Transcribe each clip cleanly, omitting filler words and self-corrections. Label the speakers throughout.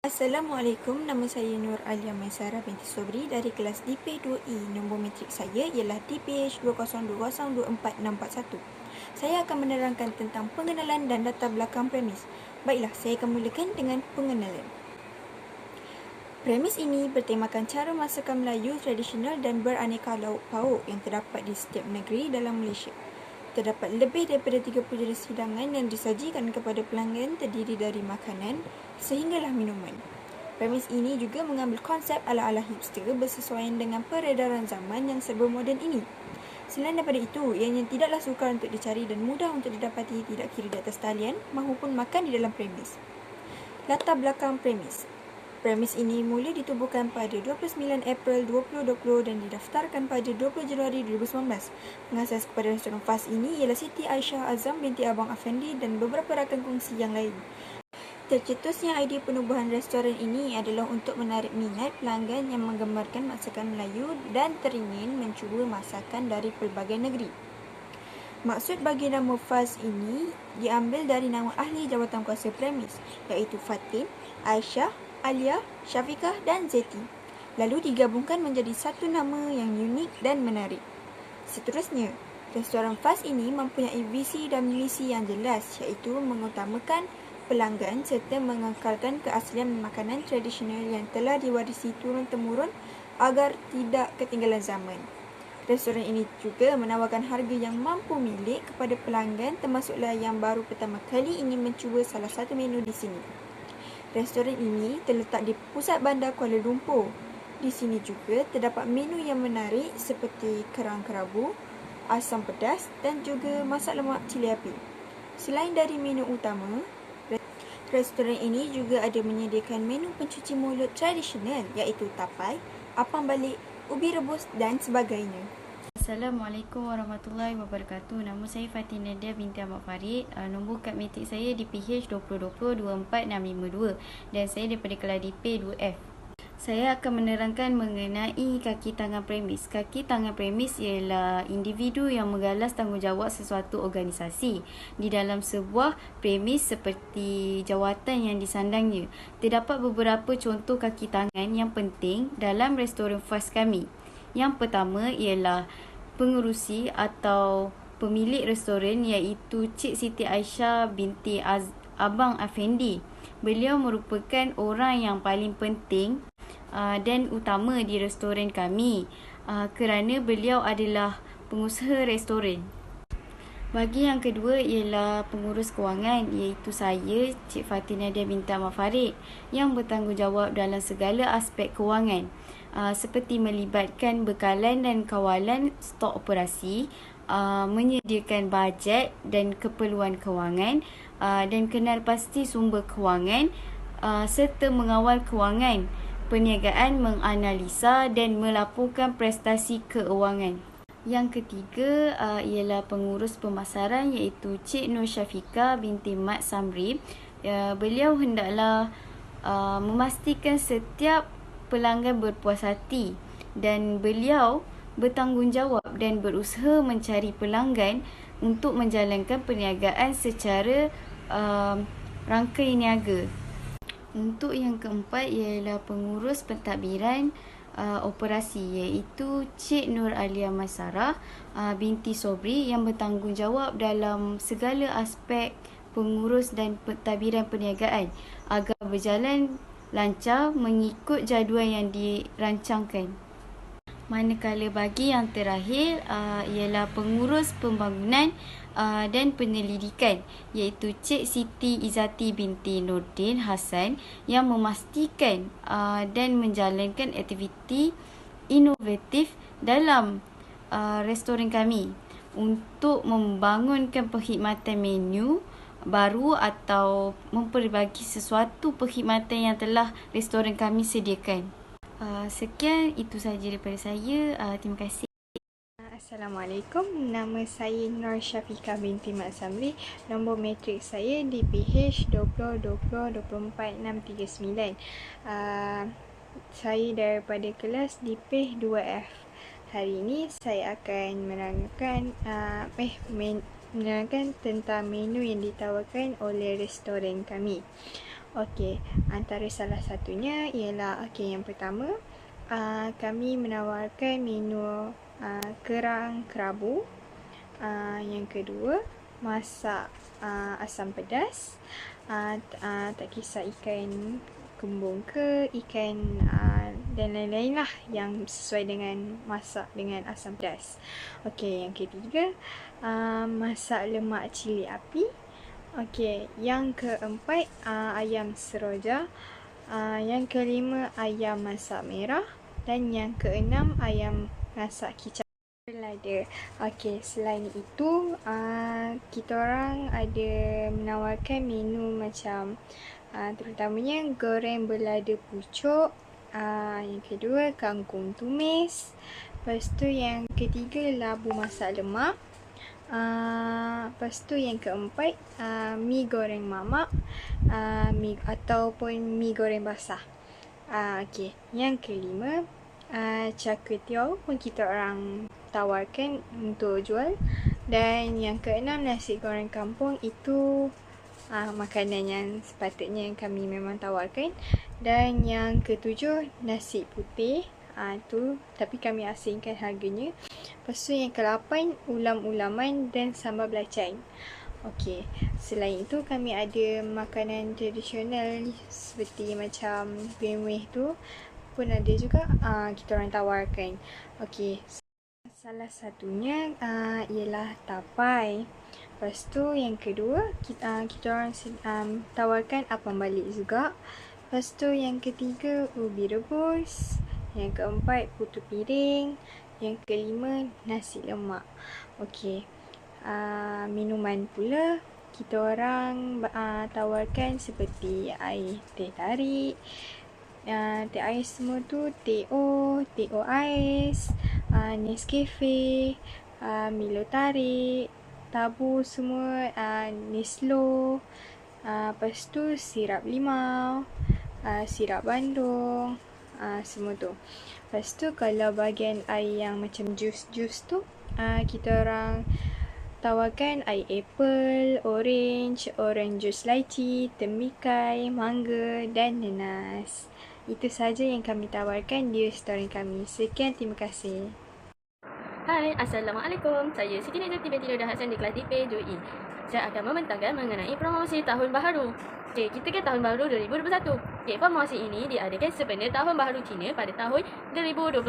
Speaker 1: Assalamualaikum, nama saya Nur Alia Maisara binti Sobri dari kelas DP2E. Nombor matrik saya ialah DPH20202461. Saya akan menerangkan tentang pengenalan dan latar belakang premis. Baiklah, saya akan mulakan dengan pengenalan. Premis ini bertemakan cara masakan Melayu tradisional dan beraneka lauk pauk yang terdapat di setiap negeri dalam Malaysia. Terdapat lebih daripada 30 jenis hidangan yang disajikan kepada pelanggan terdiri dari makanan sehinggalah minuman. Premis ini juga mengambil konsep ala-ala hipster bersesuaian dengan peredaran zaman yang serba moden ini. Selain daripada itu, ianya tidaklah sukar untuk dicari dan mudah untuk didapati tidak kira di atas talian maupun makan di dalam premis. Latar belakang premis. Premis ini mula ditubuhkan pada 29 April 2020 dan didaftarkan pada 20 Januari 2019. Pengasas kepada restoran Fas ini ialah Siti Aisyah Azam binti Abang Afendi dan beberapa rakan kongsi yang lain. Tercetusnya idea penubuhan restoran ini adalah untuk menarik minat pelanggan yang menggemarkan masakan Melayu dan teringin mencuba masakan dari pelbagai negeri. Maksud bagi nama Faz ini diambil dari nama ahli jawatan kuasa premis, iaitu Fatin, Aisyah, Alia, Syafiqah dan Zeti. Lalu digabungkan menjadi satu nama yang unik dan menarik. Seterusnya, restoran Faz ini mempunyai visi dan misi yang jelas, iaitu mengutamakan pelanggan serta mengekalkan keaslian makanan tradisional yang telah diwarisi turun-temurun agar tidak ketinggalan zaman. Restoran ini juga menawarkan harga yang mampu milik kepada pelanggan, termasuklah yang baru pertama kali ingin mencuba salah satu menu di sini. Restoran ini terletak di pusat bandar Kuala Lumpur. Di sini juga terdapat menu yang menarik seperti kerang kerabu, asam pedas dan juga masak lemak cili api. Selain dari menu utama, restoran ini juga ada menyediakan menu pencuci mulut tradisional iaitu tapai, apam balik, ubi rebus dan sebagainya.
Speaker 2: Assalamualaikum warahmatullahi wabarakatuh. Nama saya Fatin Nadia binti Ahmad Farid. Nombor kad matrik saya DPH 2020-24652 dan saya daripada kelas DP2F. Saya akan menerangkan mengenai kaki tangan premis. Kaki tangan premis ialah individu yang menggalas tanggungjawab sesuatu organisasi di dalam sebuah premis seperti jawatan yang disandangnya. Terdapat beberapa contoh kaki tangan yang penting dalam restoran Faz kami. Yang pertama ialah pengerusi atau pemilik restoran iaitu Cik Siti Aisyah binti Abang Afendi. Beliau merupakan orang yang paling penting dan utama di restoran kami kerana beliau adalah pengusaha restoran. Bagi yang kedua ialah pengurus kewangan iaitu saya, Cik Fatin Nadia binti Ahmad Farid yang bertanggungjawab dalam segala aspek kewangan seperti melibatkan bekalan dan kawalan stok operasi, menyediakan bajet dan keperluan kewangan dan kenal pasti sumber kewangan serta mengawal kewangan, perniagaan, menganalisa dan melaporkan prestasi keuangan. Yang ketiga ialah pengurus pemasaran iaitu Cik Nur Syafiqah binti Mat Samri. Beliau hendaklah memastikan setiap pelanggan berpuas hati dan beliau bertanggungjawab dan berusaha mencari pelanggan untuk menjalankan perniagaan secara rangkai niaga. Untuk yang keempat ialah pengurus pentadbiran operasi iaitu Cik Nur Alia Maisara binti Sobri yang bertanggungjawab dalam segala aspek pengurus dan pentadbiran perniagaan agar berjalan lancar mengikut jadual yang dirancangkan. Manakala bagi yang terakhir ialah pengurus pembangunan dan penyelidikan iaitu Cik Siti Izzati binti Nordin Hassan yang memastikan dan menjalankan aktiviti inovatif dalam restoran kami untuk membangunkan perkhidmatan menu baru atau memperbagi sesuatu perkhidmatan yang telah restoran kami sediakan. Sekian, itu sahaja daripada saya. Terima kasih.
Speaker 1: Assalamualaikum, nama saya Nur Syafiqah binti Mat Samri. Nombor matrik saya DPH 2020-24639. Saya daripada kelas DPH2F. Hari ini saya akan menerangkan tentang menu yang ditawarkan oleh restoran kami. Okey, antara salah satunya ialah yang pertama, kami menawarkan menu kerang kerabu. Yang kedua, masak asam pedas. Tak kisah ikan kembung ke, ikan dan lain-lain lah yang sesuai dengan masak dengan asam pedas. Okey, yang ketiga, masak lemak cili api. Okey, yang keempat, ayam seroja. Yang kelima, ayam masak merah. Dan yang keenam, ayam masak kicap berlada. Okey, selain itu, kita orang ada menawarkan menu macam terutamanya goreng berlada pucuk. Yang kedua, kangkung tumis. Lepas tu yang ketiga, labu masak lemak. Lepas tu yang keempat, mi goreng mamak, ataupun mi goreng basah. Okey, yang kelima, char kway teow pun kita orang tawarkan untuk jual. Dan yang keenam, nasi goreng kampung. Itu makanan yang sepatutnya kami memang tawarkan. Dan yang ketujuh, nasi putih. Itu tapi kami asingkan harganya. Lepas tu yang ke-8, ulam-ulaman dan sambal belacan. Okey, selain itu kami ada makanan tradisional seperti macam kuih tu pun ada juga kita orang tawarkan. Okey, salah satunya ialah tapai. Lepas tu yang kedua, kita orang tawarkan apam balik juga. Lepas tu yang ketiga, ubi rebus. Yang keempat, putu piring. Yang kelima, nasi lemak. Okey, minuman pula kita orang tawarkan seperti air teh tarik, teh ais semua tu, teh ais, Nescafe, Milo tarik, tabu semua, Neslo. Lepas tu sirap limau, sirap bandung, semua tu. Lepas tu kalau bahagian air yang macam jus-jus tu, kita orang tawarkan air apple, orange jus lychee, temikai, mangga dan nanas. Itu saja yang kami tawarkan di restoran kami. Sekian, terima kasih.
Speaker 3: Hai, Assalamualaikum. Saya Siti Najati binti Nurul Hassan di kelas DP 2E. Saya akan membentangkan mengenai promosi tahun baharu. Okey, kita ke tahun baru 2021. Okey, promosi ini diadakan sempena tahun baharu Cina pada tahun 2021.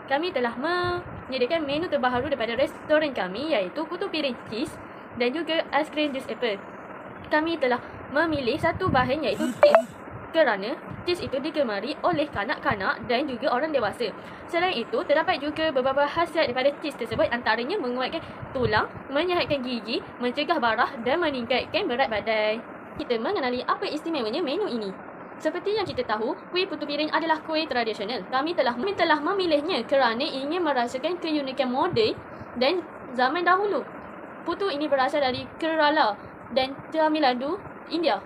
Speaker 3: Kami telah menyediakan menu terbaharu daripada restoran kami iaitu putu piring cheese dan juga aiskrim jus apple. Kami telah memilih satu bahan iaitu cheese kerana cheese itu digemari oleh kanak-kanak dan juga orang dewasa. Selain itu, terdapat juga beberapa khasiat daripada cheese tersebut, antaranya menguatkan tulang, menyihatkan gigi, mencegah barah dan meningkatkan berat badan. Kita mengenali apa istimewanya menu ini. Seperti yang kita tahu, kuih putu piring adalah kuih tradisional. Kami telah memilihnya kerana ingin merasakan keunikan moden dan zaman dahulu. Putu ini berasal dari Kerala dan Tamil Nadu, India.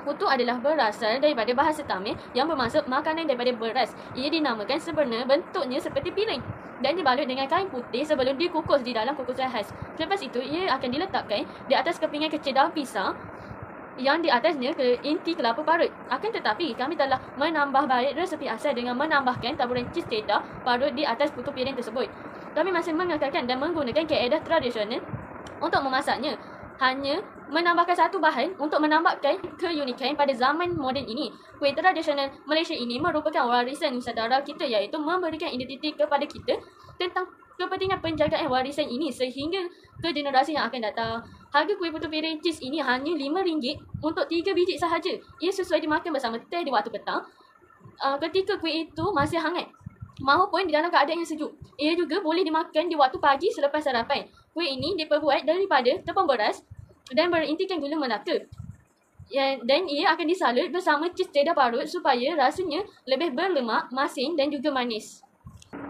Speaker 3: Putu adalah berasal daripada bahasa Tamil yang bermaksud makanan daripada beras. Ia dinamakan sebenarnya bentuknya seperti piring dan dibalut dengan kain putih sebelum dikukus di dalam kukusan khas. Selepas itu, ia akan diletakkan di atas kepingan kecil daun pisang yang di atasnya inti kelapa parut. Akan tetapi, kami telah menambah balik resepi asal dengan menambahkan taburan cheese cheddar parut di atas putu piring tersebut. Kami masih mengekalkan dan menggunakan kaedah tradisional untuk memasaknya. Hanya menambahkan satu bahan untuk menambahkan keunikan pada zaman moden ini. Kuih tradisional Malaysia ini merupakan warisan nusantara kita iaitu memberikan identiti kepada kita tentang kepentingan penjagaan warisan ini sehingga ke generasi yang akan datang. Harga kuih putu piring cheese ini hanya RM5 untuk 3 biji sahaja. Ia sesuai dimakan bersama teh di waktu petang ketika kuih itu masih hangat maupun di dalam keadaan yang sejuk. Ia juga boleh dimakan di waktu pagi selepas sarapan. Kuih ini diperbuat daripada tepung beras dan berintikan gula melaka. Dan ia akan disalut bersama cheese cheddar parut supaya rasanya lebih berlemak, masin dan juga manis.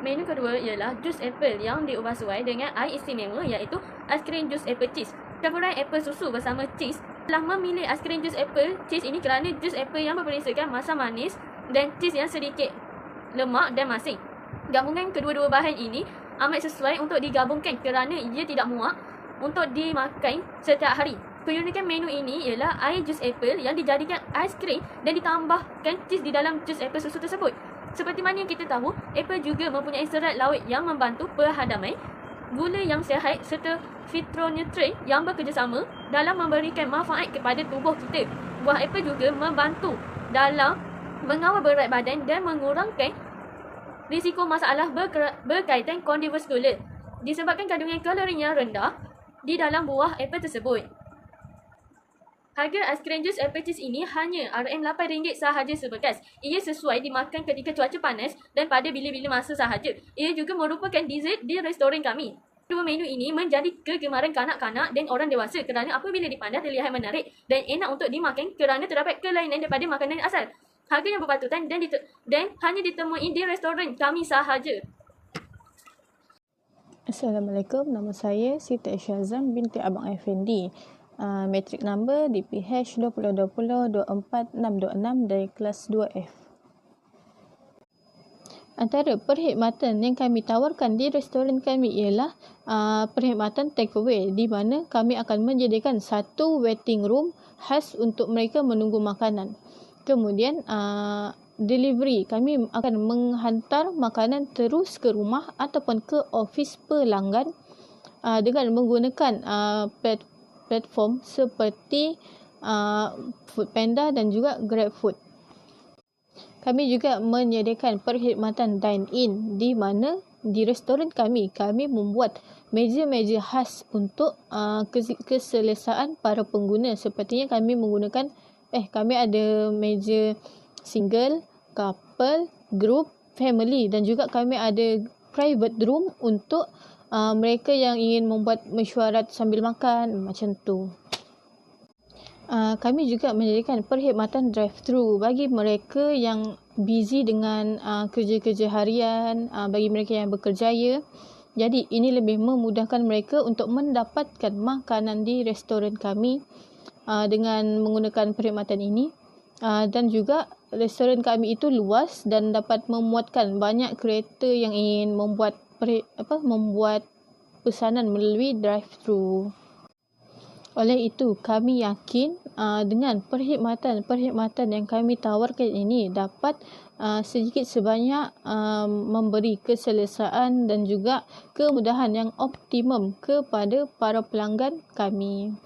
Speaker 3: Menu kedua ialah jus apple yang diubah suai dengan air istimewa iaitu aiskrim jus apple cheese. Campuran apple susu bersama cheese. Telah memilih aiskrim jus apple cheese ini kerana jus apple yang berisikan masa manis dan cheese yang sedikit lemak dan masin. Gabungan kedua-dua bahan ini amat sesuai untuk digabungkan kerana ia tidak muak untuk dimakan setiap hari. Keunikan menu ini ialah air jus apple yang dijadikan aiskrim dan ditambahkan cheese di dalam jus apple susu tersebut. Seperti mana yang kita tahu, apple juga mempunyai serat laut yang membantu perhadaman, gula yang sihat serta fitonutrien yang bekerjasama dalam memberikan manfaat kepada tubuh kita. Buah apple juga membantu dalam mengawal berat badan dan mengurangkan risiko masalah berkaitan kardiovaskular disebabkan kandungan kalori yang rendah di dalam buah apple tersebut. Harga aiskrim jus apple cheese ini hanya RM8 sahaja sebekas. Ia sesuai dimakan ketika cuaca panas dan pada bila-bila masa sahaja. Ia juga merupakan dessert di restoran kami. Dua menu ini menjadi kegemaran kanak-kanak dan orang dewasa kerana apabila dipandang terlihat menarik dan enak untuk dimakan kerana terdapat kelainan daripada makanan asal. Harga yang berpatutan dan hanya ditemui di restoran kami sahaja.
Speaker 4: Assalamualaikum, nama saya Siti Syazam binti Abang Effendi. Matric number DPH 2020-24626 dari kelas 2F. Antara perkhidmatan yang kami tawarkan di restoran kami ialah perkhidmatan takeaway, di mana kami akan menyediakan satu waiting room khas untuk mereka menunggu makanan. Kemudian delivery, kami akan menghantar makanan terus ke rumah ataupun ke ofis pelanggan dengan menggunakan platform seperti Foodpanda dan juga GrabFood. Kami juga menyediakan perkhidmatan dine-in, di mana di restoran kami membuat meja-meja khas untuk keselesaan para pengguna. Sepertinya kami ada meja single, couple, group, family dan juga kami ada private room untuk mereka yang ingin membuat mesyuarat sambil makan, macam tu. Kami juga menyediakan perkhidmatan drive-thru bagi mereka yang busy dengan kerja-kerja harian, bagi mereka yang bekerjaya. Jadi ini lebih memudahkan mereka untuk mendapatkan makanan di restoran kami dengan menggunakan perkhidmatan ini. Dan juga restoran kami itu luas dan dapat memuatkan banyak kereta yang ingin membuat pesanan melalui drive-thru. Oleh itu, kami yakin dengan perkhidmatan yang kami tawarkan ini dapat sedikit sebanyak memberi keselesaan dan juga kemudahan yang optimum kepada para pelanggan kami.